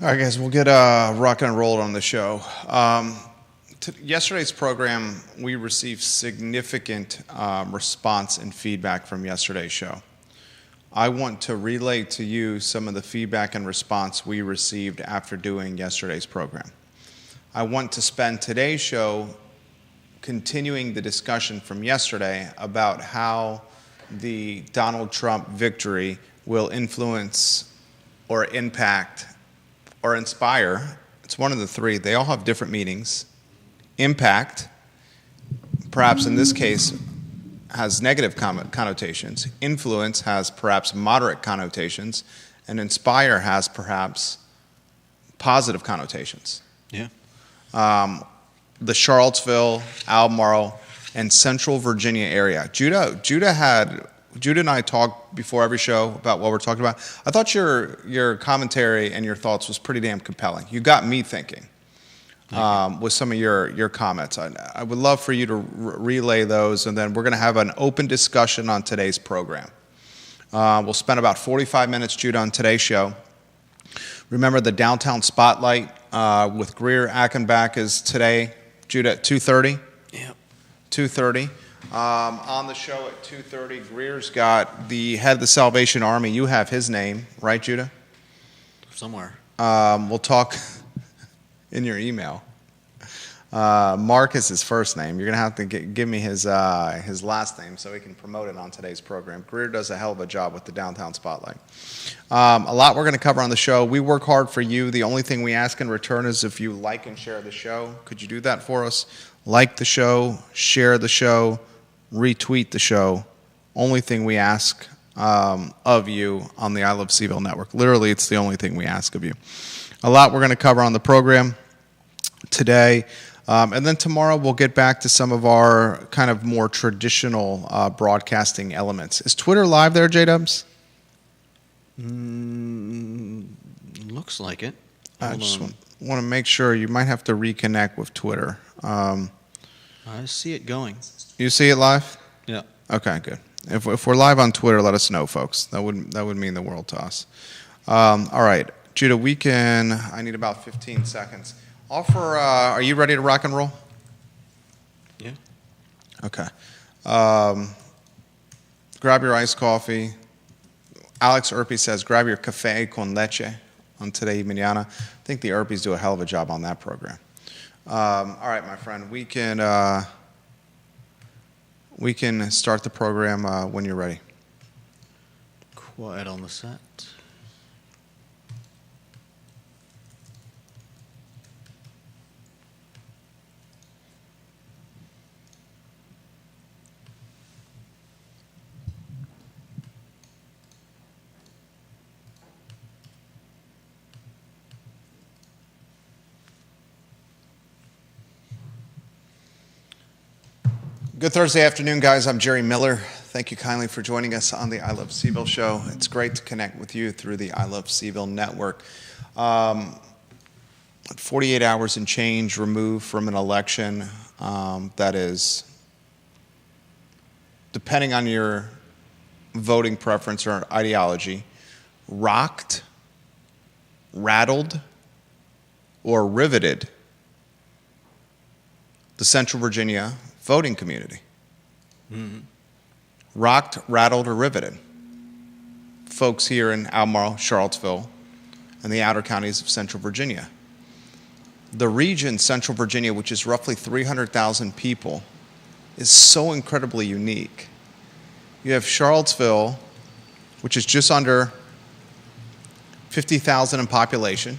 All right, guys, we'll get rocking and rolling on the show. Yesterday's program, we received significant response and feedback from yesterday's show. I want to relay to you some of the feedback and response we received after doing yesterday's program. I want to spend today's show continuing the discussion from yesterday about how the Donald Trump victory will influence or impact or inspire. It's one of the three. They all have different meanings. Impact, perhaps in this case, has negative connotations. Influence has perhaps moderate connotations. And inspire has perhaps positive connotations. Yeah. The Charlottesville, Albemarle, and Central Virginia area. Judah and I talked before every show about what we're talking about. I thought your commentary and your thoughts was pretty damn compelling. You got me thinking with some of your comments. I would love for you to relay those, and then we're going to have an open discussion on today's program. We'll spend about 45 minutes, Judah, on today's show. Remember, the Downtown Spotlight with Greer Achenbach is today, Judah, at 2:30? Yeah. 2:30. On the show at 2:30, Greer's got the head of the Salvation Army. You have his name, right, Judah? Somewhere. We'll talk in your email. Mark is his first name. You're going to have to give me his last name so we can promote it on today's program. Greer does a hell of a job with the Downtown Spotlight. A lot we're going to cover on the show. We work hard for you. The only thing we ask in return is if you like and share the show. Could you do that for us? Like the show, share the show, retweet the show. Only thing we ask of you on the I Love CVille Network. Literally, it's the only thing we ask of you. A lot we're going to cover on the program today. And then tomorrow we'll get back to some of our kind of more traditional broadcasting elements. Is Twitter live there, J-Dubs? Looks like it. I just want to make sure. You might have to reconnect with Twitter. I see it going. You see it live? Yeah. Okay, good. If we're live on Twitter, let us know, folks. That would mean the world to us. All right, Judah, I need about 15 seconds. Are you ready to rock and roll? Yeah. Okay. Grab your iced coffee. Alex Erpe says, grab your café con leche on Today Mañana. I think the Erpes do a hell of a job on that program. All right, my friend, we can start the program when you're ready. Quiet on the set. Good Thursday afternoon, guys. I'm Jerry Miller. Thank you kindly for joining us on the I Love CVille show. It's great to connect with you through the I Love CVille network. 48 hours and change removed from an election that is, depending on your voting preference or ideology, rocked, rattled, or riveted the Central Virginia voting community. Mm-hmm. Rocked, rattled, or riveted. Folks here in Albemarle, Charlottesville, and the outer counties of Central Virginia. The region, Central Virginia, which is roughly 300,000 people, is so incredibly unique. You have Charlottesville, which is just under 50,000 in population.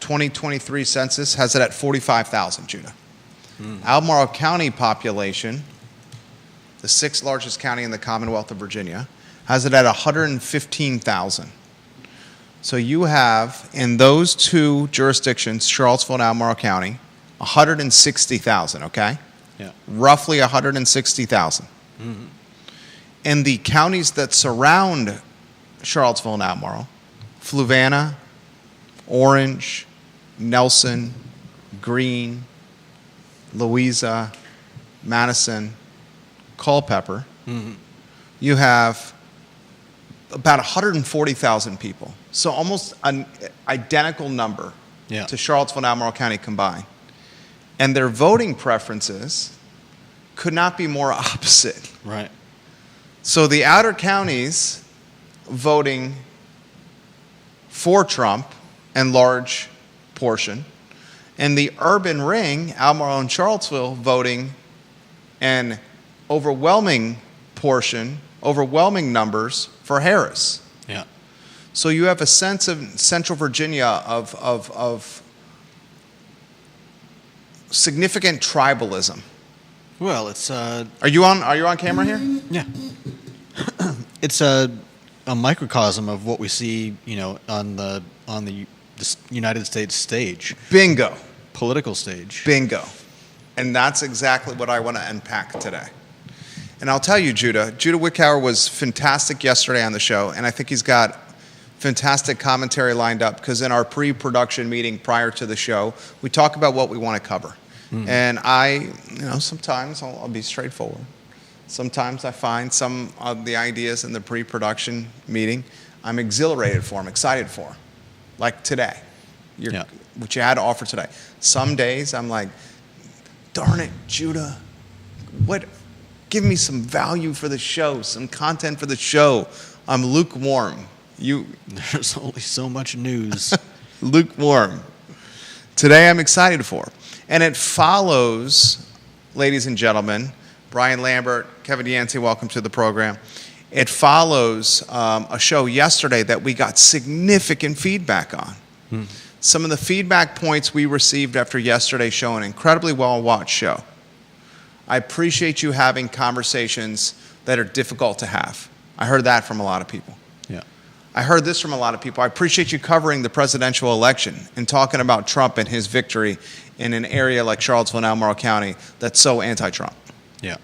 2023 census has it at 45,000, Judah. Albemarle County population, the sixth largest county in the Commonwealth of Virginia, has it at 115,000. So you have, in those two jurisdictions, Charlottesville and Albemarle County, 160,000, okay? Yeah. Roughly 160,000. Mm-hmm. In the counties that surround Charlottesville and Albemarle, Fluvanna, Orange, Nelson, Greene, Louisa, Madison, Culpeper, Mm-hmm. you have about 140,000 people. So almost an identical number Yeah. to Charlottesville and Albemarle County combined. And their voting preferences could not be more opposite. Right. So the outer counties voting for Trump in large portion, and the urban ring, Albemarle and Charlottesville, voting in overwhelming numbers for Harris. Yeah. So you have a sense of Central Virginia of significant tribalism. Well, it's Are you on camera here? yeah. It's a microcosm of what we see, on the United States stage, Bingo. political stage. Bingo. And that's exactly what I want to unpack today. And I'll tell you, Judah Wickower was fantastic yesterday on the show, and I think he's got fantastic commentary lined up because in our pre-production meeting prior to the show, we talk about what we want to cover. And sometimes I'll be straightforward. Sometimes I find some of the ideas in the pre-production meeting I'm exhilarated for, I'm excited for, like today, what you had to offer today. Some days I'm like, darn it, Judah, give me some value for the show, some content for the show. I'm lukewarm. There's only so much news. Lukewarm. Today I'm excited for. And it follows, ladies and gentlemen, Brian Lambert, Kevin Yancey, welcome to the program. It follows a show yesterday that we got significant feedback on. Some of the feedback points we received after yesterday's show, an incredibly well-watched show. I appreciate you having conversations that are difficult to have. I heard that from a lot of people. Yeah. I heard this from a lot of people. I appreciate you covering the presidential election and talking about Trump and his victory in an area like Charlottesville and Albemarle County that's so anti-Trump. Yeah.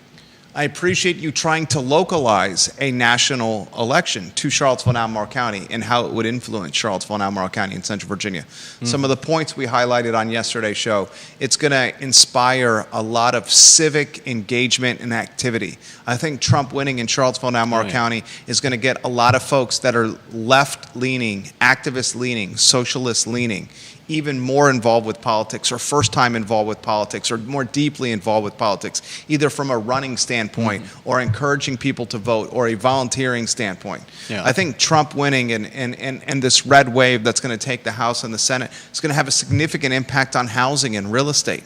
I appreciate you trying to localize a national election to Charlottesville and Albemarle County and how it would influence Charlottesville and Albemarle County in Central Virginia. Some of the points we highlighted on yesterday's show, it's going to inspire a lot of civic engagement and activity. I think Trump winning in Charlottesville and Albemarle County is going to get a lot of folks that are left-leaning, activist-leaning, socialist-leaning, even more involved with politics or first time involved with politics or more deeply involved with politics, either from a running standpoint or encouraging people to vote or a volunteering standpoint. Yeah. I think Trump winning and this red wave that's going to take the House and the Senate is going to have a significant impact on housing and real estate.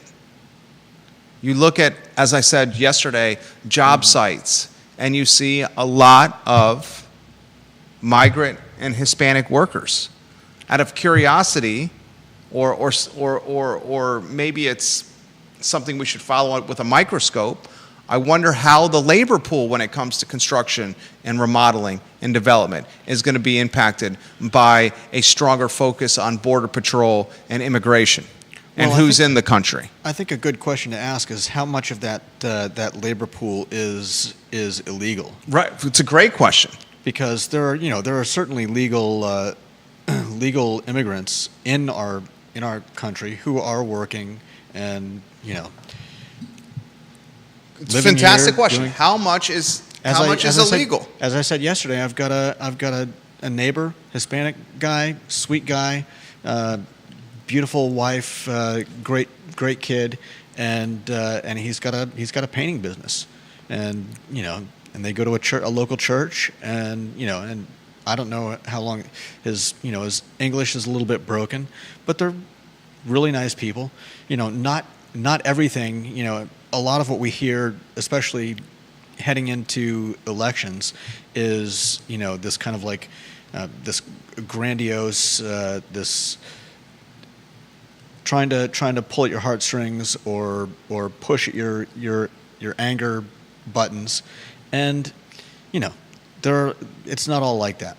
You look at, as I said yesterday, job sites, and you see a lot of migrant and Hispanic workers. Out of curiosity, or maybe it's something we should follow up with a microscope, I wonder how the labor pool when it comes to construction and remodeling and development is going to be impacted by a stronger focus on border patrol and immigration and who's in the country. I think a good question to ask is how much of that labor pool is illegal? Right. It's a great question. Because there are certainly legal immigrants in our country who are working and It's a fantastic question. How much is illegal? As I said yesterday, I've got a neighbor, Hispanic guy, sweet guy, beautiful wife, great kid, and he's got a painting business, and they go to a local church, and I don't know how long his English is a little bit broken, but they're really nice people. Not everything. A lot of what we hear, especially heading into elections, is this kind of like this grandiose, this trying to pull at your heartstrings or push at your anger buttons, and it's not all like that.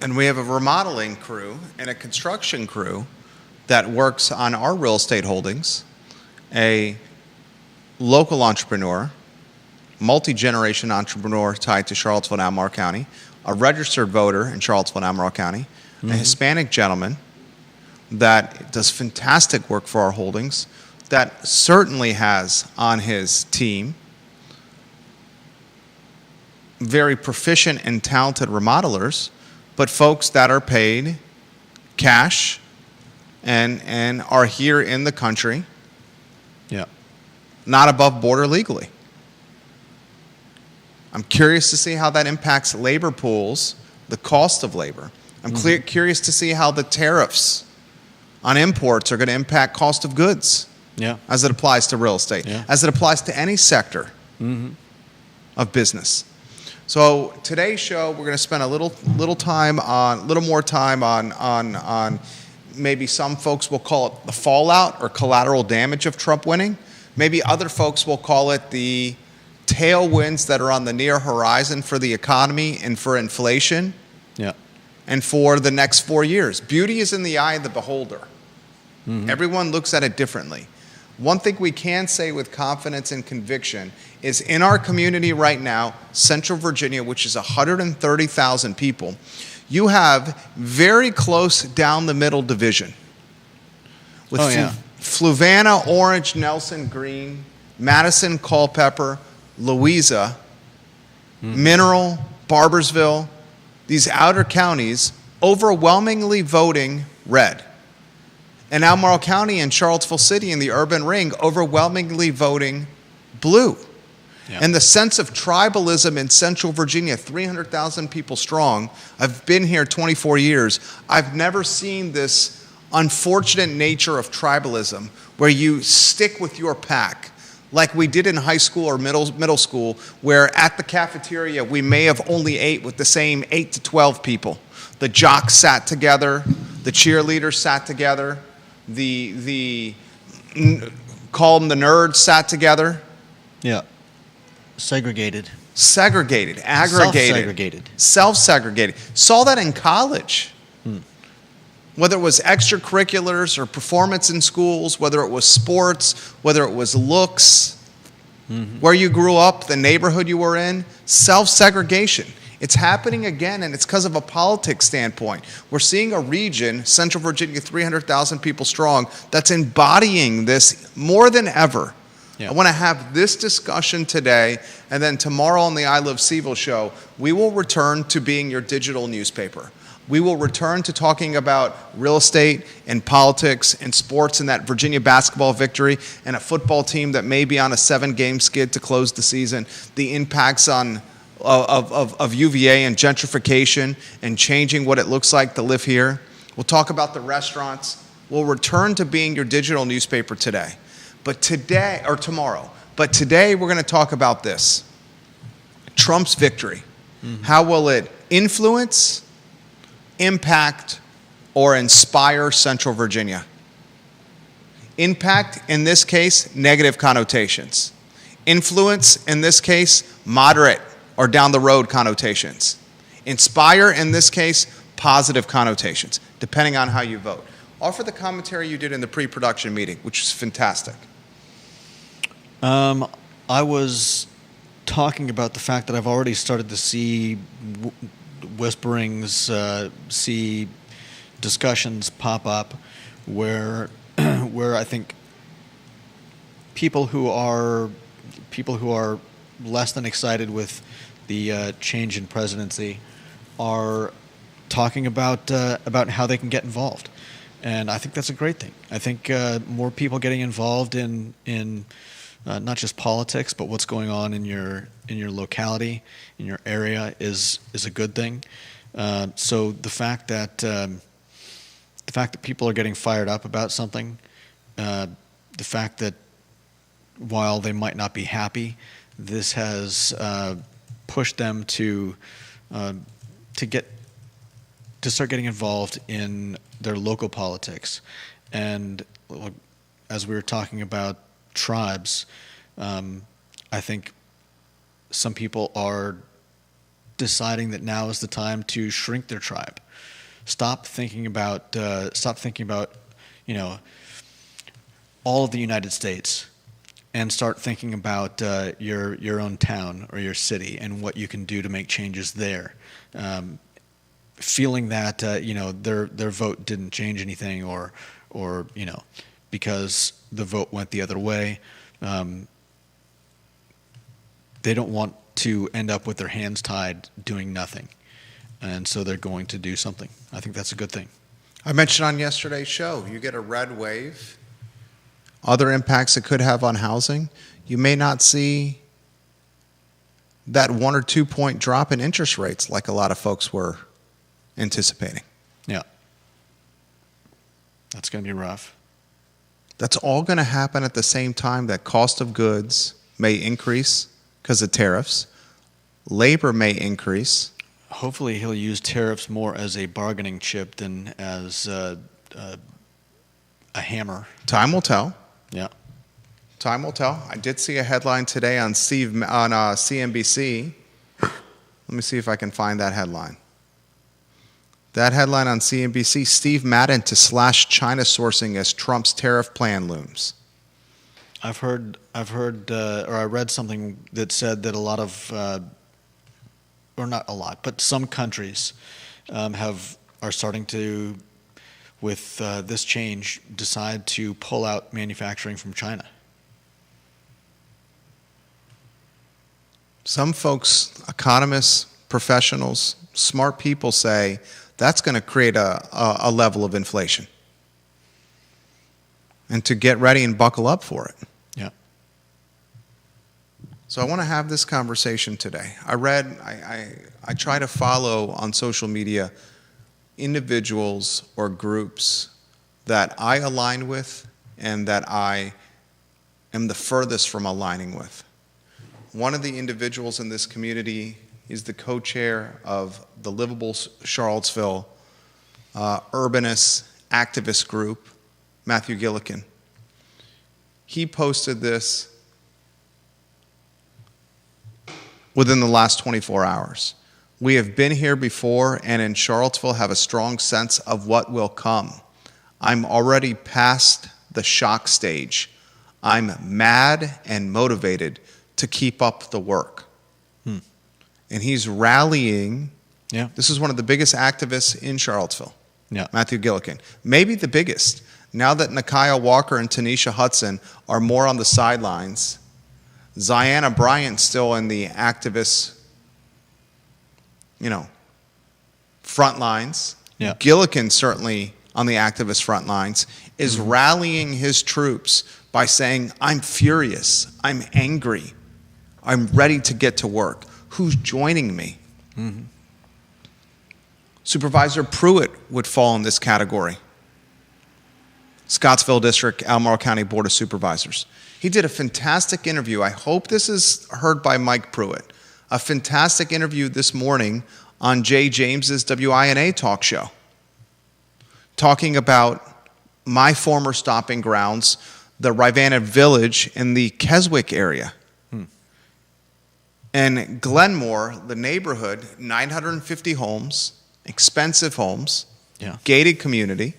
And we have a remodeling crew and a construction crew that works on our real estate holdings, a local entrepreneur, multi-generation entrepreneur tied to Charlottesville and Albemarle County, a registered voter in Charlottesville and Albemarle County, a Hispanic gentleman that does fantastic work for our holdings, that certainly has on his team very proficient and talented remodelers, but folks that are paid cash and are here in the country, Yeah. not above board legally. I'm curious to see how that impacts labor pools, the cost of labor. I'm curious to see how the tariffs on imports are going to impact cost of goods Yeah. as it applies to real estate, Yeah. as it applies to any sector of business. So today's show, we're going to spend a little more time on maybe some folks will call it the fallout or collateral damage of Trump winning. Maybe other folks will call it the tailwinds that are on the near horizon for the economy and for inflation Yeah. and for the next 4 years. Beauty is in the eye of the beholder. Everyone looks at it differently. One thing we can say with confidence and conviction is in our community right now, Central Virginia, which is 130,000 people, you have very close down the middle division. With Oh, yeah. Fluvanna, Orange, Nelson, Greene, Madison, Culpeper, Louisa, Mineral, Barbersville, these outer counties overwhelmingly voting red. And Albemarle County and Charlottesville City in the urban ring overwhelmingly voting blue. Yeah. And the sense of tribalism in Central Virginia, 300,000 people strong. I've been here 24 years. I've never seen this unfortunate nature of tribalism where you stick with your pack like we did in high school or middle school, where at the cafeteria we may have only ate with the same 8 to 12 people. The jocks sat together, the cheerleaders sat together, call them the nerds sat together. Yeah. Segregated. Segregated, aggregated. Self-segregated. Self-segregated. Saw that in college. Whether it was extracurriculars or performance in schools, whether it was sports, whether it was looks, where you grew up, the neighborhood you were in, self-segregation. It's happening again, and it's because of a politics standpoint. We're seeing a region, Central Virginia, 300,000 people strong, that's embodying this more than ever. Yeah. I want to have this discussion today, and then tomorrow on the I Live Seville show, we will return to being your digital newspaper. We will return to talking about real estate and politics and sports and that Virginia basketball victory and a football team that may be on a 7-game skid to close the season, the impacts of UVA and gentrification and changing what it looks like to live here. We'll talk about the restaurants. We'll return to being your digital newspaper today. But today, or tomorrow, but today we're going to talk about this. Trump's victory. How will it influence, impact, or inspire Central Virginia? Impact, in this case, negative connotations. Influence, in this case, moderate or down the road connotations. Inspire, in this case, positive connotations, depending on how you vote. Offer the commentary you did in the pre-production meeting, which was fantastic. I was talking about the fact that I've already started to see whisperings, see discussions pop up where I think people who are less than excited with the change in presidency are talking about how they can get involved, and I think that's a great thing. I think more people getting involved in not just politics, but what's going on in your locality, in your area, is a good thing. So the fact that people are getting fired up about something, the fact that while they might not be happy, this has pushed them to start getting involved in their local politics. And as we were talking about tribes, I think some people are deciding that now is the time to shrink their tribe. Stop thinking about all of the United States, and start thinking about your own town or your city and what you can do to make changes there. Feeling that their vote didn't change anything, or because the vote went the other way. They don't want to end up with their hands tied doing nothing. And so they're going to do something. I think that's a good thing. I mentioned on yesterday's show, you get a red wave, other impacts it could have on housing. You may not see that 1 or 2 point drop in interest rates like a lot of folks were anticipating. Yeah. That's going to be rough. That's all going to happen at the same time that cost of goods may increase because of tariffs. Labor may increase. Hopefully he'll use tariffs more as a bargaining chip than as a hammer. Time will tell. Yeah. Time will tell. I did see a headline today on CNBC. Let me see if I can find that headline. That headline on CNBC, Steve Madden to slash China sourcing as Trump's tariff plan looms. I've heard, or I read something that said that a lot of, or not a lot, but some countries are starting to, with this change, decide to pull out manufacturing from China. Some folks, economists, professionals, smart people say that's going to create a level of inflation. And to get ready and buckle up for it. Yeah. So I want to have this conversation today. I try to follow on social media individuals or groups that I align with and that I am the furthest from aligning with. One of the individuals in this community is the co-chair of the Livable Charlottesville urbanist activist group, Matthew Gillikin. He posted this within the last 24 hours. We have been here before and in Charlottesville have a strong sense of what will come. I'm already past the shock stage. I'm mad and motivated to keep up the work. And he's rallying. Yeah. This is one of the biggest activists in Charlottesville. Yeah. Matthew Gillikin. Maybe the biggest. Now that Nakia Walker and Tanisha Hudson are more on the sidelines, Ziana Bryant's still in the activist, front lines. Yeah. Gillikin certainly on the activist front lines is rallying his troops by saying, I'm furious, I'm angry, I'm ready to get to work. Who's joining me? Mm-hmm. Supervisor Pruitt would fall in this category. Scottsville District, Albemarle County Board of Supervisors. He did a fantastic interview. I hope this is heard by Mike Pruitt. A fantastic interview this morning on Jay James's WINA talk show, talking about my former stomping grounds, the Rivanna Village in the Keswick area. And Glenmore, the neighborhood, 950 homes, expensive homes, yeah. Gated community.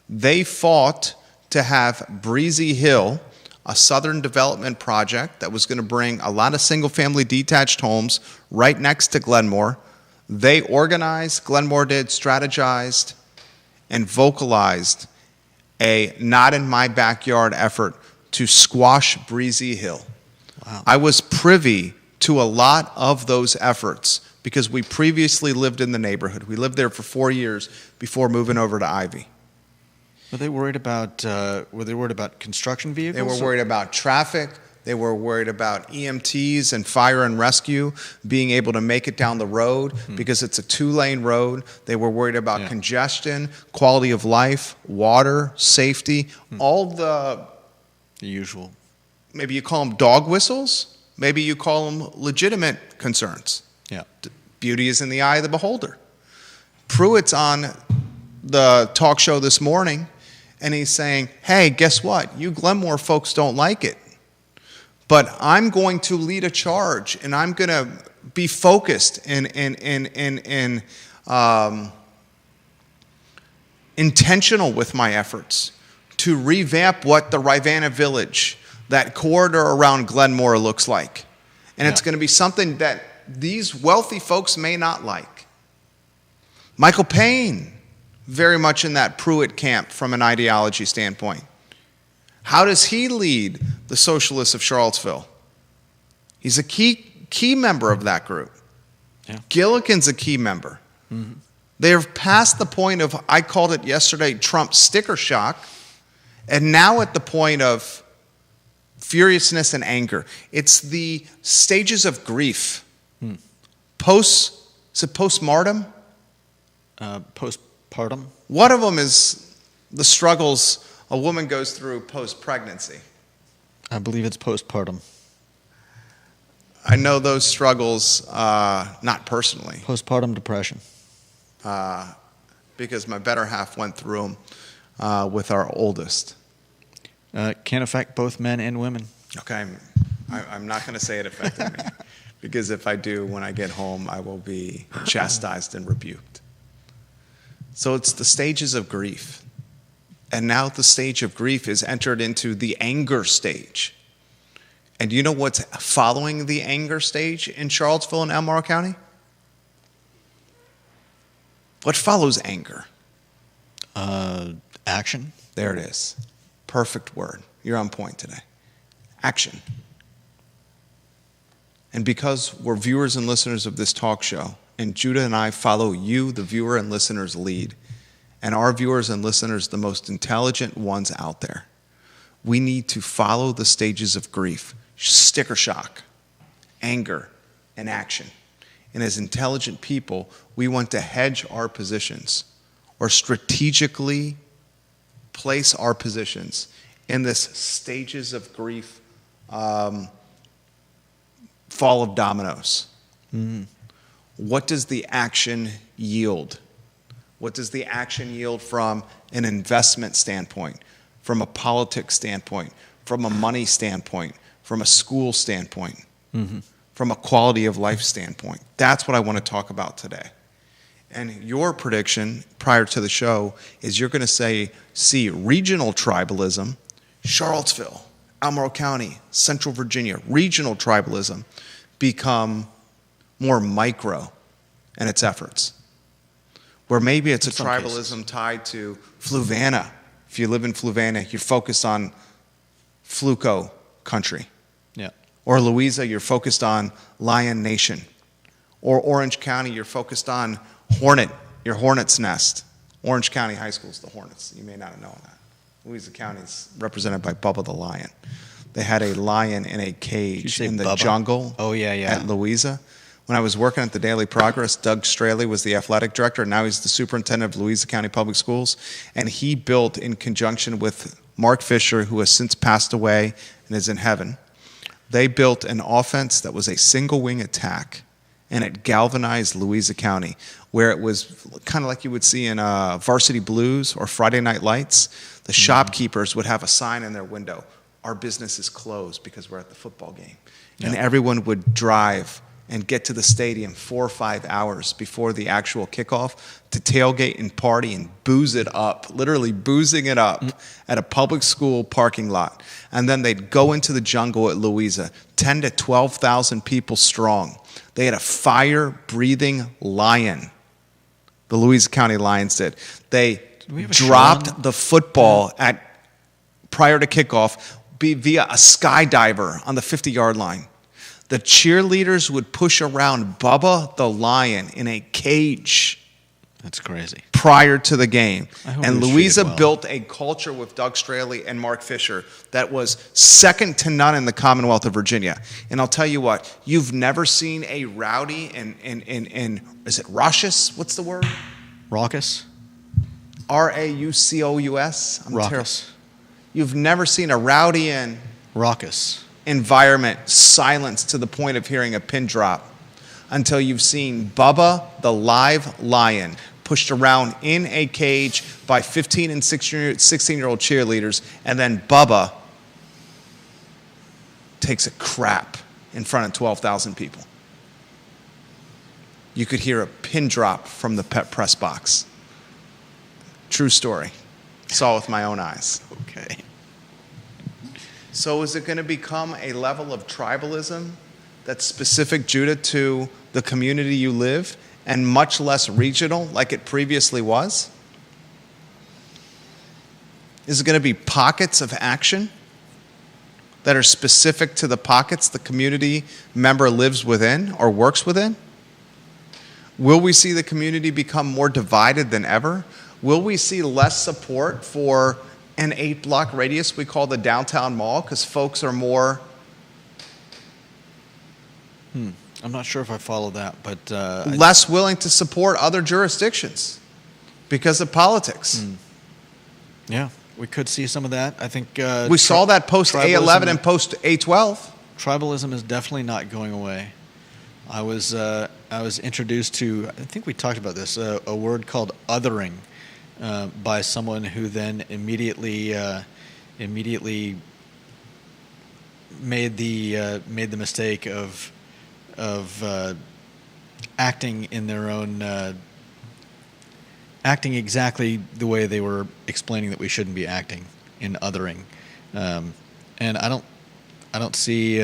They fought to have Breezy Hill, a southern development project that was going to bring a lot of single-family detached homes right next to Glenmore. They organized, Glenmore did, strategized, and vocalized a not-in-my-backyard effort to squash Breezy Hill. Wow. I was privy to a lot of those efforts because we previously lived in the neighborhood. We lived there for 4 years before moving over to Ivy. Were they worried about construction vehicles? They were worried about traffic. They were worried about EMTs and fire and rescue being able to make it down the road because it's a 2-lane road. They were worried about congestion, quality of life, water, safety, all the usual. Maybe you call them dog whistles. Maybe you call them legitimate concerns. Yeah. Beauty is in the eye of the beholder. Pruitt's on the talk show this morning, and he's saying, hey, guess what? You Glenmore folks don't like it. But I'm going to lead a charge, and I'm going to be focused and intentional with my efforts to revamp what the Rivanna Village, that corridor around Glenmore, looks like. And it's going to be something that these wealthy folks may not like. Michael Payne, very much in that Pruitt camp from an ideology standpoint. How does he lead the socialists of Charlottesville? He's a key key member of that group. Yeah. Gilligan's a key member. Mm-hmm. They're past the point of, I called it yesterday, Trump sticker shock, and now at the point of furiousness and anger. It's the stages of grief. Is it postmortem? Postpartum. One of them is the struggles a woman goes through post-pregnancy. I believe it's postpartum. I know those struggles, not personally. Postpartum depression. Because my better half went through them with our oldest. Can affect both men and women. Okay, I'm not going to say it affected me. Because if I do, when I get home, I will be chastised and rebuked. So it's the stages of grief. And now the stage of grief is entered into the anger stage. And do you know what's following the anger stage in Charlottesville and Albemarle County? What follows anger? Action. There it is. Perfect word. You're on point today. Action. And because we're viewers and listeners of this talk show, and Judah and I follow you, the viewer and listener's lead, and our viewers and listeners, the most intelligent ones out there, we need to follow the stages of grief, sticker shock, anger, and action. And as intelligent people, we want to hedge our positions or strategically place our positions in this stages of grief fall of dominoes. Mm-hmm. What does the action yield? What does the action yield from an investment standpoint, from a politics standpoint, from a money standpoint, from a school standpoint, from a quality of life standpoint? That's what I want to talk about today. And your prediction prior to the show is you're going to see regional tribalism, Charlottesville, Albemarle County, Central Virginia, regional tribalism become more micro in its efforts. Where maybe it's a tribalism tied to Fluvanna. If you live in Fluvanna, you're focused on Fluco country. Yeah. Or Louisa, you're focused on Lion Nation. Or Orange County, you're focused on Hornet, your Hornet's Nest. Orange County High School is the Hornets. You may not have known that. Louisa County is represented by Bubba the Lion. They had a lion in a cage in the jungle at Louisa. When I was working at the Daily Progress, Doug Straley was the athletic director, and now he's the superintendent of Louisa County Public Schools. And he built, in conjunction with Mark Fisher, who has since passed away and is in heaven, they built an offense that was a single wing attack, and it galvanized Louisa County, where it was kind of like you would see in Varsity Blues or Friday Night Lights. The shopkeepers would have a sign in their window, "Our business is closed because we're at the football game." And everyone would drive and get to the stadium 4 or 5 hours before the actual kickoff to tailgate and party and booze it up, literally boozing it up at a public school parking lot. And then they'd go into the jungle at Louisa, 10 to 12,000 people strong. They had a fire-breathing lion. The Louisa County Lions did. They dropped the football prior to kickoff via a skydiver on the 50-yard line. The cheerleaders would push around Bubba the Lion in a cage. That's crazy. Prior to the game. And Louisa well. built a culture with Doug Straley and Mark Fisher that was second to none in the Commonwealth of Virginia. And I'll tell you what, you've never seen a rowdy in is it raucous? What's the word? Raucous. Raucous. Raucous. You've never seen a rowdy and raucous environment silenced to the point of hearing a pin drop until you've seen Bubba the live lion pushed around in a cage by 15 and 16-year-old cheerleaders, and then Bubba takes a crap in front of 12,000 people. You could hear a pin drop from the press box. True story. Saw with my own eyes. Okay. So is it going to become a level of tribalism that's specific, Judah, to the community you live and much less regional like it previously was? Is it going to be pockets of action? that are specific to the pockets the community member lives within or works within? Will we see the community become more divided than ever? Will we see less support for an 8-block radius we call the downtown mall because folks are more... I'm not sure if I follow that, but... less willing to support other jurisdictions because of politics. Yeah, we could see some of that. I think... we saw that post A11 and post A12. Tribalism is definitely not going away. I was introduced to, I think we talked about this, a word called othering by someone who then immediately made the mistake of acting in their own acting exactly the way they were explaining that we shouldn't be acting in othering, and I don't see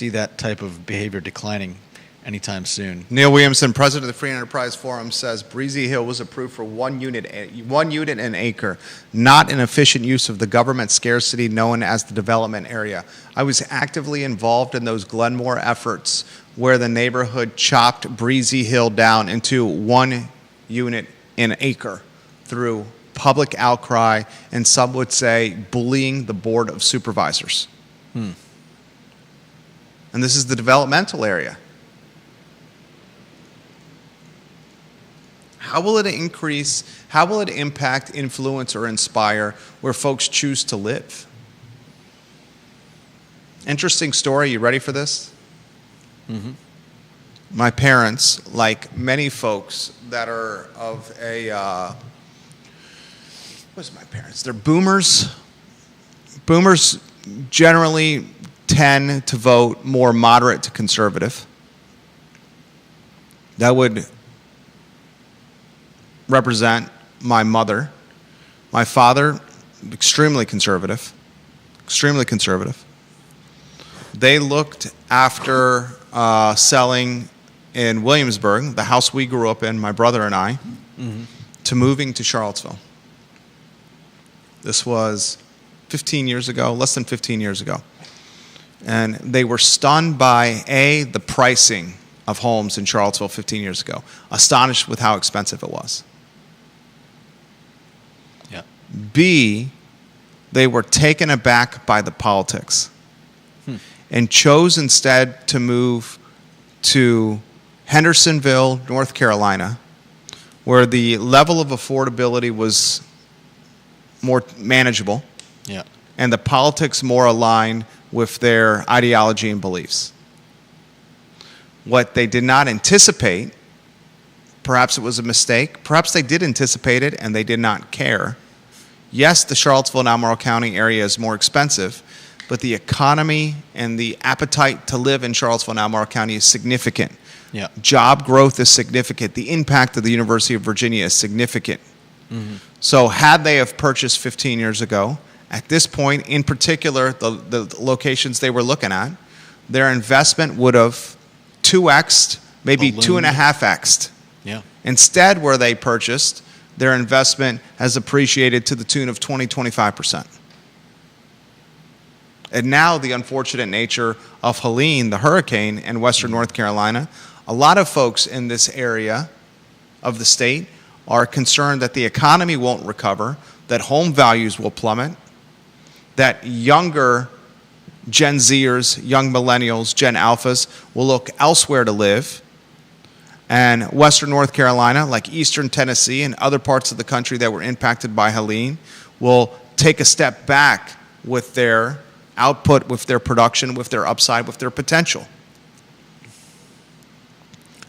that type of behavior declining anytime soon. Neil Williamson, president of the Free Enterprise Forum, says Breezy Hill was approved for one unit an acre, not an efficient use of the government scarcity known as the development area. I was actively involved in those Glenmore efforts where the neighborhood chopped Breezy Hill down into 1 unit an acre through public outcry and some would say bullying the Board of Supervisors. And this is the developmental area. How will it increase, how will it impact, influence, or inspire where folks choose to live? Interesting story. You ready for this? Mm-hmm. My parents, like many folks that are of a, what's my parents? They're boomers. Boomers generally tend to vote more moderate to conservative. That would represent my mother. My father, extremely conservative. Extremely conservative. They looked after selling in Williamsburg, the house we grew up in, my brother and I, to moving to Charlottesville. This was 15 years ago, less than 15 years ago. And they were stunned by, A, the pricing of homes in Charlottesville 15 years ago, astonished with how expensive it was. Yeah. B, they were taken aback by the politics and chose instead to move to Hendersonville, North Carolina, where the level of affordability was more manageable. Yeah. And the politics more aligned with their ideology and beliefs. What they did not anticipate, perhaps it was a mistake, perhaps they did anticipate it and they did not care. Yes, the Charlottesville and Albemarle County area is more expensive, but the economy and the appetite to live in Charlottesville and Albemarle County is significant. Yeah. Job growth is significant. The impact of the University of Virginia is significant. So had they have purchased 15 years ago, at this point, in particular, the locations they were looking at, their investment would have 2x'd, maybe Ballooned. 2.5x'd. Yeah. Instead, where they purchased, their investment has appreciated to the tune of 20-25%. And now the unfortunate nature of Helene, the hurricane in western North Carolina, a lot of folks in this area of the state are concerned that the economy won't recover, that home values will plummet, that younger Gen Zers, young millennials, Gen Alphas will look elsewhere to live. And western North Carolina, like eastern Tennessee and other parts of the country that were impacted by Helene, will take a step back with their output, with their production, with their upside, with their potential.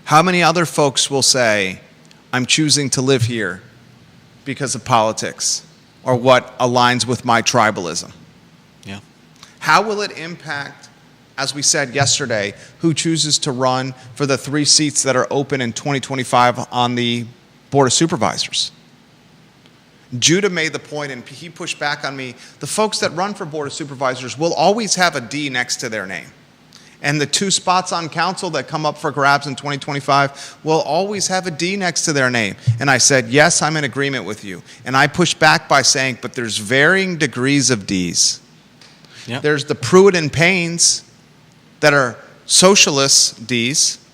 How many other folks will say, I'm choosing to live here because of politics or what aligns with my tribalism? Yeah. How will it impact, as we said yesterday, who chooses to run for the 3 seats that are open in 2025 on the Board of Supervisors? Judah made the point, and he pushed back on me, the folks that run for Board of Supervisors will always have a D next to their name. And the 2 spots on council that come up for grabs in 2025 will always have a D next to their name. And I said, yes, I'm in agreement with you. And I pushed back by saying, but there's varying degrees of Ds. Yep. There's the Pruitt and Paynes that are socialist Ds.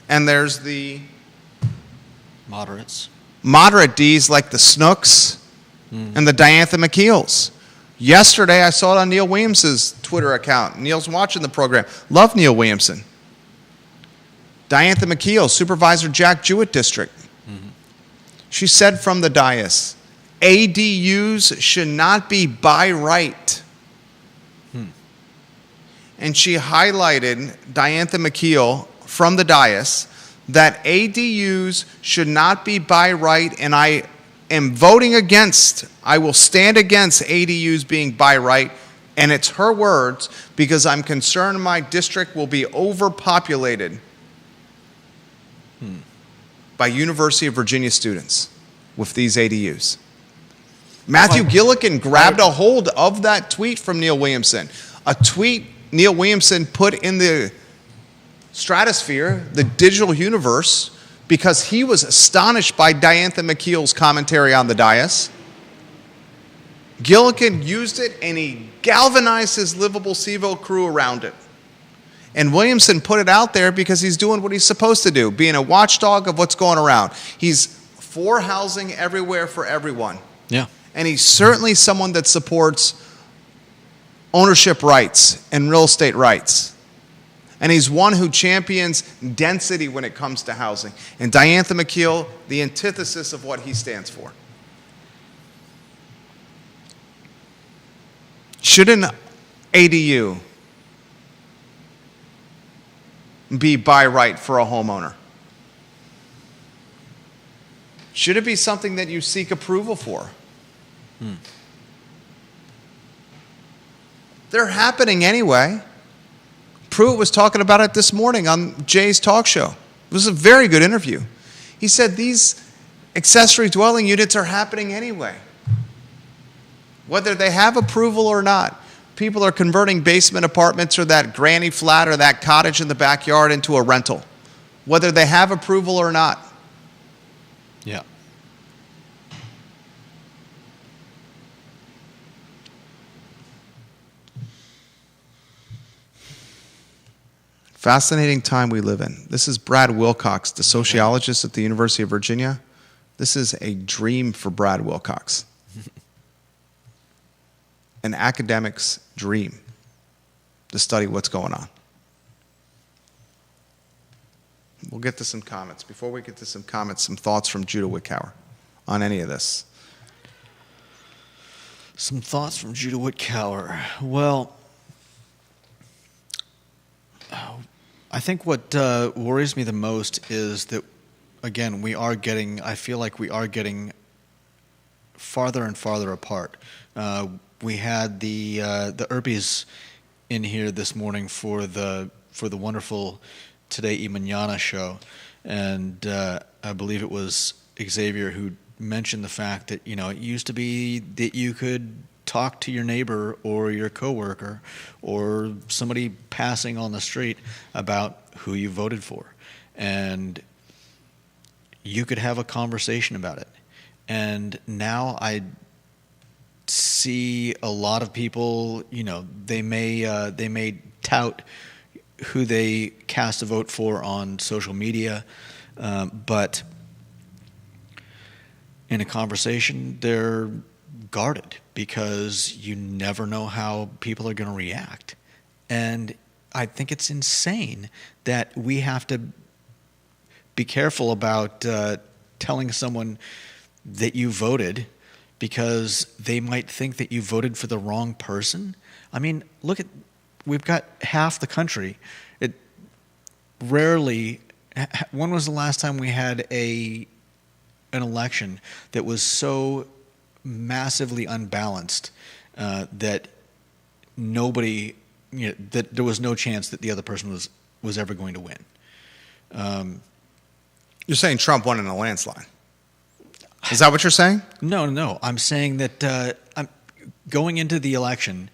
And there's the Moderates. moderate Ds like the Snooks and the Diantha McKeels. Yesterday, I saw it on Neil Williamson's Twitter account. Neil's watching the program. Love Neil Williamson. Diantha McKeel, Supervisor Jack Jewett District. She said from the dais, ADUs should not be by right. And she highlighted Diantha McKeel from the dais that ADUs should not be by right, and I am voting against, I will stand against ADUs being by right, and it's her words, because I'm concerned my district will be overpopulated by University of Virginia students with these ADUs. Matthew Gillikin grabbed a hold of that tweet from Neil Williamson, a tweet Neil Williamson put in the stratosphere, the digital universe, because he was astonished by Diantha McKeel's commentary on the dais. Gillikin used it and he galvanized his Livable Seaville crew around it. And Williamson put it out there because he's doing what he's supposed to do, being a watchdog of what's going around. He's for housing everywhere for everyone. Yeah. And he's certainly someone that supports ownership rights and real estate rights. And he's one who champions density when it comes to housing. And Diantha McKeel, the antithesis of what he stands for. Should an ADU be by right for a homeowner? Should it be something that you seek approval for? They're happening anyway. Pruitt was talking about it this morning on Jay's talk show. It was a very good interview. He said these accessory dwelling units are happening anyway. Whether they have approval or not, people are converting basement apartments or that granny flat or that cottage in the backyard into a rental, whether they have approval or not. Yeah. Fascinating time we live in. This is Brad Wilcox, the sociologist at the University of Virginia. This is a dream for Brad Wilcox. An academic's dream to study what's going on. We'll get to some comments. Before we get to some comments, some thoughts from Judah Wickower on any of this. Some thoughts from Judah Wickower. Well, I think what worries me the most is that, again, I feel like we are getting farther and farther apart. We had the Erpies in here this morning for the wonderful Today y Mañana show, and I believe it was Xavier who mentioned the fact that it used to be that you could talk to your neighbor or your coworker or somebody passing on the street about who you voted for, and you could have a conversation about it. And now I see a lot of people, they may tout who they cast a vote for on social media, but in a conversation, they're guarded because you never know how people are going to react. And I think it's insane that we have to be careful about telling someone that you voted because they might think that you voted for the wrong person. I mean, we've got half the country. When was the last time we had an election that was so massively unbalanced that nobody, that there was no chance that the other person was ever going to win? You're saying Trump won in a landslide. Is that what you're saying? No. I'm saying that going into the election,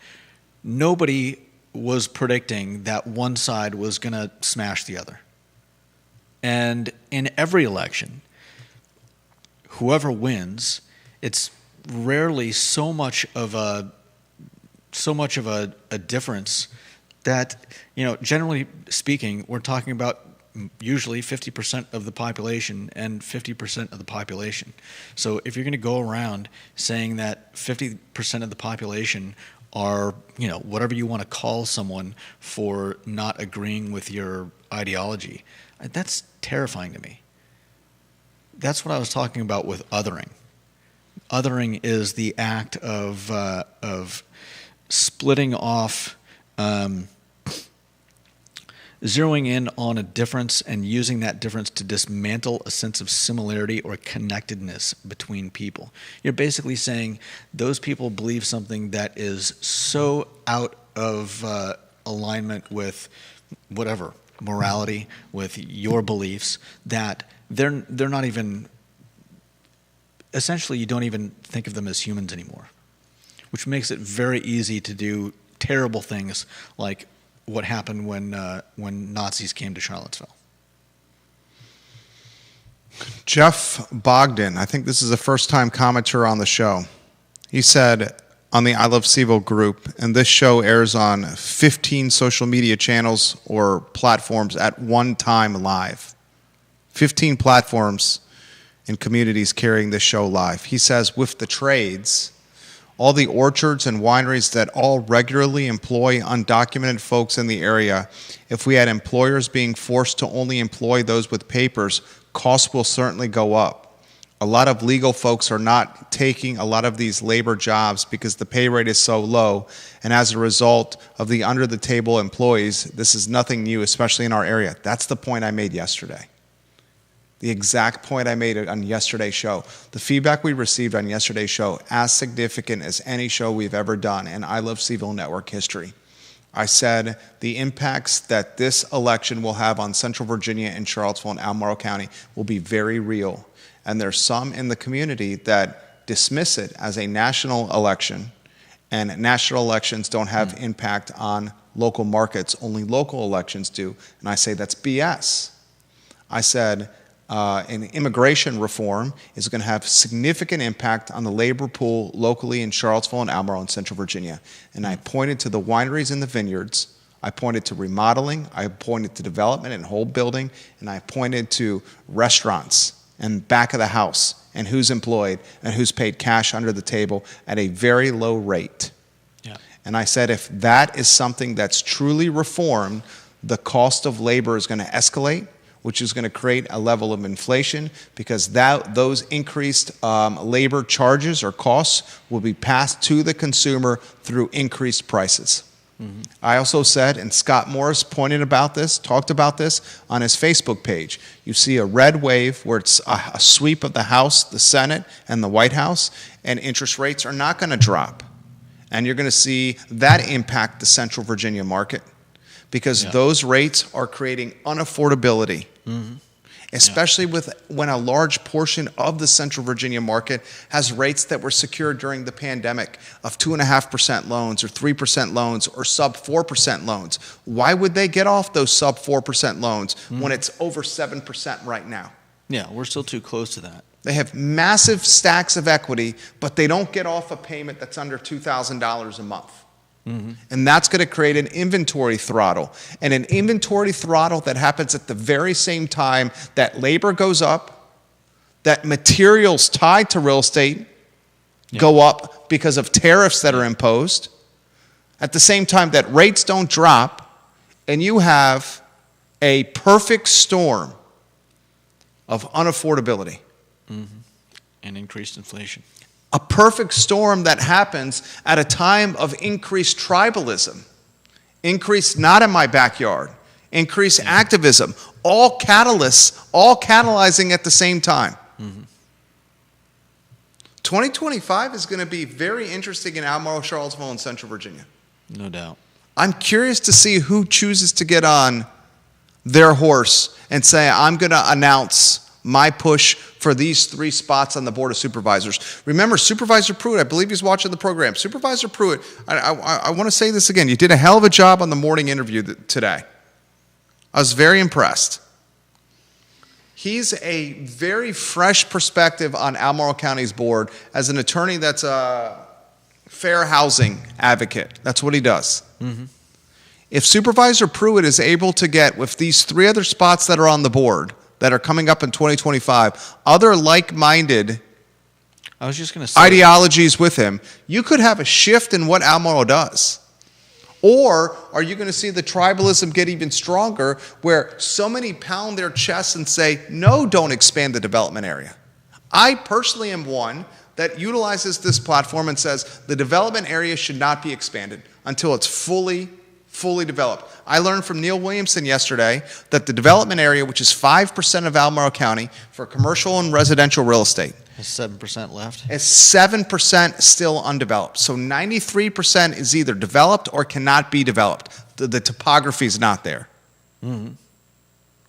nobody was predicting that one side was going to smash the other. And in every election, whoever wins, it's rarely so much of a so much of a difference that, generally speaking, we're talking about usually 50% of the population and 50% of the population. So if you're going to go around saying that 50% of the population are, whatever you want to call someone for not agreeing with your ideology, that's terrifying to me. That's what I was talking about with othering. Othering is the act of splitting off, zeroing in on a difference and using that difference to dismantle a sense of similarity or connectedness between people. You're basically saying those people believe something that is so out of alignment with whatever morality, with your beliefs, that they're not even, essentially you don't even think of them as humans anymore, which makes it very easy to do terrible things like what happened when Nazis came to Charlottesville. Jeff Bogdan, I think this is a first-time commenter on the show. He said on the I Love CVille group, and this show airs on 15 social media channels or platforms at one time live. 15 platforms and communities carrying this show live. He says, with the trades, all the orchards and wineries that all regularly employ undocumented folks in the area, if we had employers being forced to only employ those with papers, costs will certainly go up. A lot of legal folks are not taking a lot of these labor jobs because the pay rate is so low, and as a result of the under-the-table employees, this is nothing new, especially in our area. That's the point I made yesterday. The exact point I made on yesterday's show. The feedback we received on yesterday's show, as significant as any show we've ever done in I Love CVille Network history. I said the impacts that this election will have on Central Virginia and Charlottesville and Albemarle County will be very real. And there's some in the community that dismiss it as a national election, and national elections don't have impact on local markets, only local elections do. And I say that's BS. I said, and immigration reform is going to have significant impact on the labor pool locally in Charlottesville and Albemarle and Central Virginia. And I pointed to the wineries and the vineyards. I pointed to remodeling. I pointed to development and whole building. And I pointed to restaurants and back of the house and who's employed and who's paid cash under the table at a very low rate. Yeah. And I said if that is something that's truly reformed, the cost of labor is going to escalate, which is going to create a level of inflation because those increased labor charges or costs will be passed to the consumer through increased prices. Mm-hmm. I also said, and Scott Morris talked about this on his Facebook page. You see a red wave where it's a sweep of the House, the Senate, and the White House, and interest rates are not going to drop. And you're going to see that impact the Central Virginia market because those rates are creating unaffordability. Mm-hmm. Especially when a large portion of the Central Virginia market has rates that were secured during the pandemic of 2.5% loans or 3% loans or sub 4% loans. Why would they get off those sub 4% loans when it's over 7% right now? Yeah, we're still too close to that. They have massive stacks of equity, but they don't get off a payment that's under $2,000 a month. Mm-hmm. And that's going to create an inventory throttle. And an inventory throttle that happens at the very same time that labor goes up, that materials tied to real estate go up because of tariffs that are imposed, at the same time that rates don't drop, and you have a perfect storm of unaffordability. Mm-hmm. And increased inflation. A perfect storm that happens at a time of increased tribalism, increased not in my backyard, increased activism, all catalysts, all catalyzing at the same time. Mm-hmm. 2025 is going to be very interesting in Albemarle, Charlottesville, and Central Virginia. No doubt. I'm curious to see who chooses to get on their horse and say, I'm going to announce my push for these 3 spots on the Board of Supervisors. Remember, Supervisor Pruitt, I believe he's watching the program. Supervisor Pruitt, I want to say this again. You did a hell of a job on the morning interview today. I was very impressed. He's a very fresh perspective on Albemarle County's board as an attorney that's fair housing advocate. That's what he does. If Supervisor Pruitt is able to get, with these 3 other spots that are on the board that are coming up in 2025, other like-minded I was just going to say, ideologies with him, you could have a shift in what Albemarle does. Or are you going to see the tribalism get even stronger, where so many pound their chests and say, no, don't expand the development area? I personally am one that utilizes this platform and says the development area should not be expanded until it's fully developed. I learned from Neil Williamson yesterday that the development area, which is 5% of Albemarle County for commercial and residential real estate, has 7% left. is 7% still undeveloped. So 93% is either developed or cannot be developed. The topography is not there.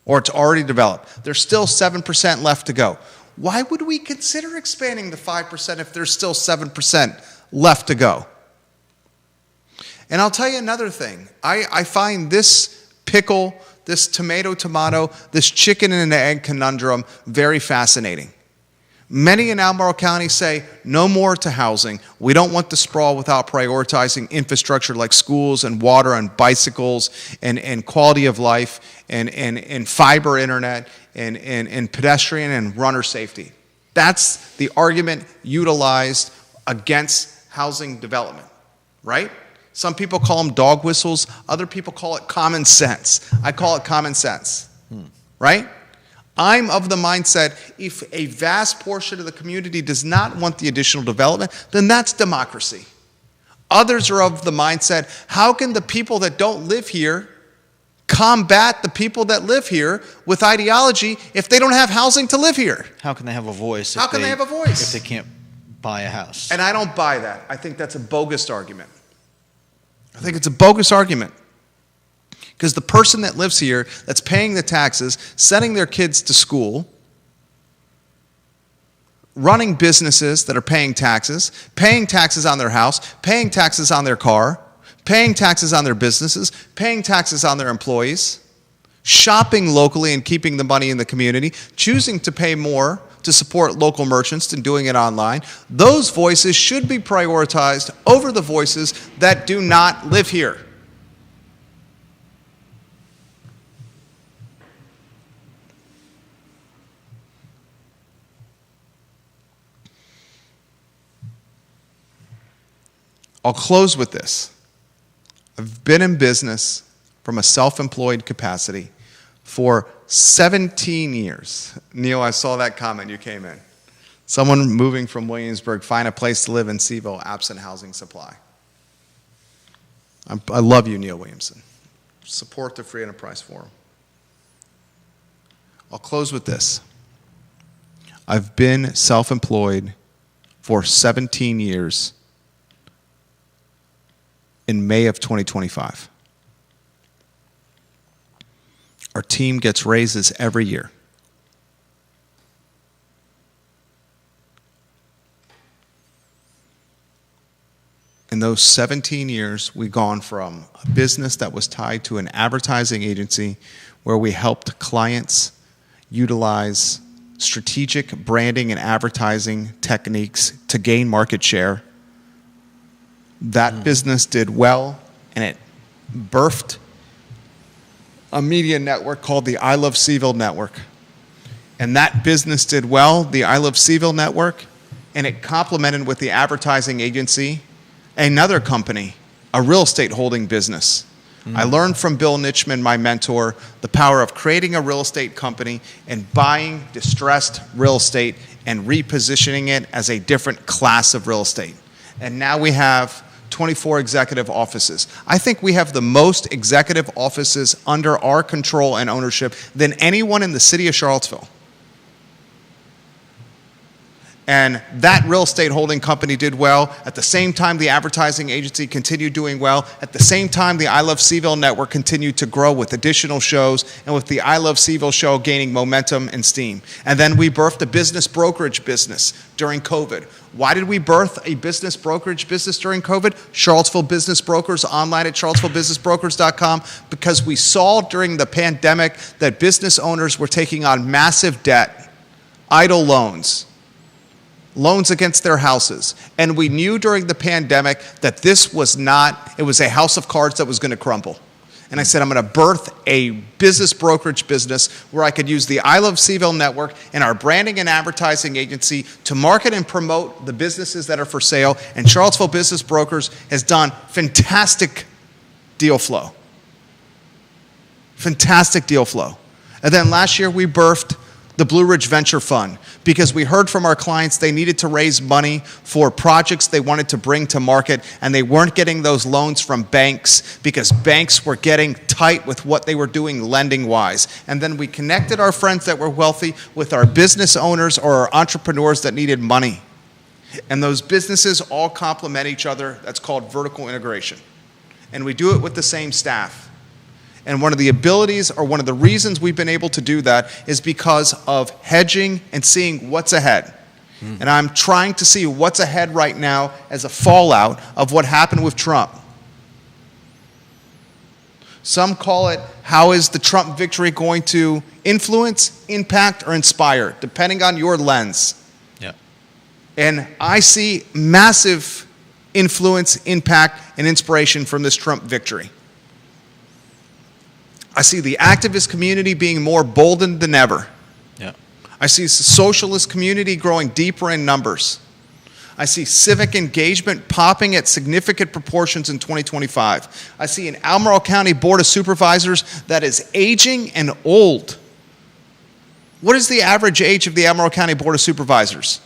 Or it's already developed. There's still 7% left to go. Why would we consider expanding the 5% if there's still 7% left to go? And I'll tell you another thing. I find this pickle, this tomato, this chicken and egg conundrum very fascinating. Many in Albemarle County say no more to housing. We don't want the sprawl without prioritizing infrastructure like schools and water and bicycles and quality of life and fiber internet and pedestrian and runner safety. That's the argument utilized against housing development, right? Some people call them dog whistles. Other people call it common sense. I call it common sense, right? I'm of the mindset, if a vast portion of the community does not want the additional development, then that's democracy. Others are of the mindset, how can the people that don't live here combat the people that live here with ideology if they don't have housing to live here? How can they have a voice? How can they have a voice? If they can't buy a house? And I don't buy that. I think that's a bogus argument. I think it's a bogus argument. Because the person that lives here, that's paying the taxes, sending their kids to school, running businesses that are paying taxes on their house, paying taxes on their car, paying taxes on their businesses, paying taxes on their employees, shopping locally and keeping the money in the community, choosing to pay more to support local merchants and doing it online, those voices should be prioritized over the voices that do not live here. I'll close with this. I've been in business from a self-employed capacity for 17 years. Neil, I saw that comment. You came in. Someone moving from Williamsburg, find a place to live in Seville, absent housing supply. I love you, Neil Williamson. Support the Free Enterprise Forum. I'll close with this. I've been self-employed for 17 years in May of 2025. Our team gets raises every year. In those 17 years, we've gone from a business that was tied to an advertising agency where we helped clients utilize strategic branding and advertising techniques to gain market share. That business did well, and it birthed a media network called the I Love Seville Network. And that business did well, the I Love Seville Network, and it complemented with the advertising agency another company, a real estate holding business. I learned from Bill Nichman, my mentor, the power of creating a real estate company and buying distressed real estate and repositioning it as a different class of real estate. And now we have 24 executive offices. I think we have the most executive offices under our control and ownership than anyone in the city of Charlottesville. And that real estate holding company did well. At the same time, the advertising agency continued doing well. At the same time, the I Love Seville network continued to grow with additional shows and with the I Love Seville show gaining momentum and steam. And then we birthed a business brokerage business during COVID. Why did we birth a business brokerage business during COVID? Charlottesville Business Brokers, online at charlottesvillebusinessbrokers.com, because we saw during the pandemic that business owners were taking on massive debt, idle loans, loans against their houses. And we knew during the pandemic that this was not, it was a house of cards that was going to crumble. And I said, I'm going to birth a business brokerage business where I could use the I Love CVille network and our branding and advertising agency to market and promote the businesses that are for sale. And Charlottesville Business Brokers has done fantastic deal flow. Fantastic deal flow. And then last year we birthed the Blue Ridge Venture Fund because we heard from our clients they needed to raise money for projects they wanted to bring to market, and they weren't getting those loans from banks because banks were getting tight with what they were doing lending-wise. And then we connected our friends that were wealthy with our business owners or our entrepreneurs that needed money. And those businesses all complement each other. That's called vertical integration. And we do it with the same staff. And one of the abilities or one of the reasons we've been able to do that is because of hedging and seeing what's ahead. And I'm trying to see what's ahead right now as a fallout of what happened with Trump. Some call it, how is the Trump victory going to influence, impact, or inspire, depending on your lens. Yeah. And I see massive influence, impact, and inspiration from this Trump victory. I see the activist community being more boldened than ever. Yeah. I see the socialist community growing deeper in numbers. I see civic engagement popping at significant proportions in 2025. I see an Albemarle County Board of Supervisors that is aging and old. What is the average age of the Albemarle County Board of Supervisors?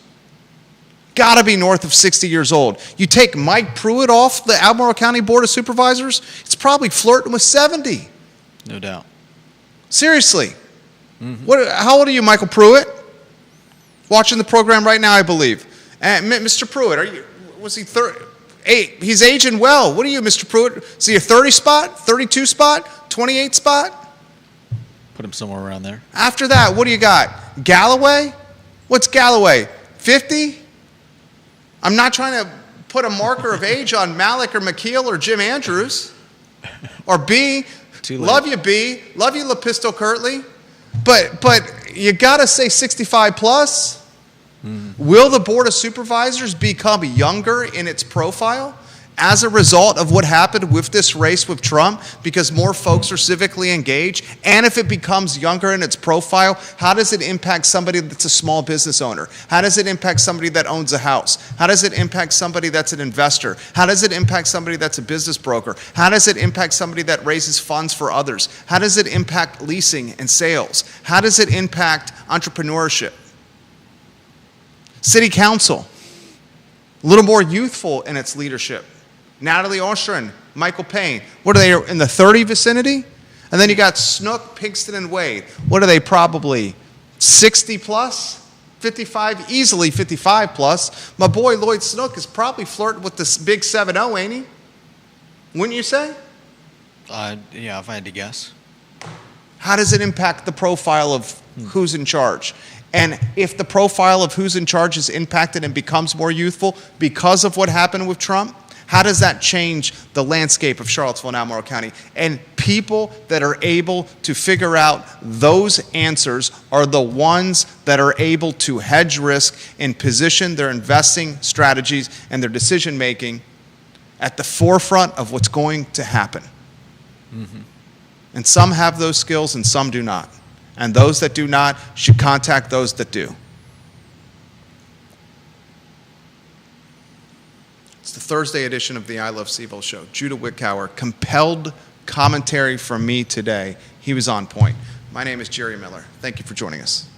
Got to be north of 60 years old. You take Mike Pruitt off the Albemarle County Board of Supervisors, it's probably flirting with 70. No doubt. Seriously. How old are you, Michael Pruitt? Watching the program right now, I believe. Mr. Pruitt, was he 30? He's aging well. What are you, Mr. Pruitt? Is he a 30 spot, 32 spot, 28 spot? Put him somewhere around there. After that, what do you got? Galloway? What's Galloway? 50? I'm not trying to put a marker of age on Malik or McKeel or Jim Andrews. Or B. Love you, B. Love you, LaPisto Kirtley. But you got to say 65 plus. Will the Board of Supervisors become younger in its profile as a result of what happened with this race with Trump because more folks are civically engaged? And if it becomes younger in its profile, how does it impact somebody that's a small business owner? How does it impact somebody that owns a house? How does it impact somebody that's an investor? How does it impact somebody that's a business broker? How does it impact somebody that raises funds for others? How does it impact leasing and sales? How does it impact entrepreneurship? City Council, a little more youthful in its leadership. Natalie Ostrin, Michael Payne. What are they, in the 30 vicinity? And then you got Snook, Pinkston, and Wade. What are they, probably 60 plus? 55, easily 55 plus. My boy Lloyd Snook is probably flirting with this big 7-0, ain't he? Wouldn't you say? Yeah, if I had to guess. How does it impact the profile of who's in charge? And if the profile of who's in charge is impacted and becomes more youthful because of what happened with Trump, how does that change the landscape of Charlottesville and Albemarle County? And people that are able to figure out those answers are the ones that are able to hedge risk and position their investing strategies and their decision making at the forefront of what's going to happen. And some have those skills and some do not. And those that do not should contact those that do. It's the Thursday edition of the I Love CVille show. Judah Wickower, compelled commentary from me today. He was on point. My name is Jerry Miller. Thank you for joining us.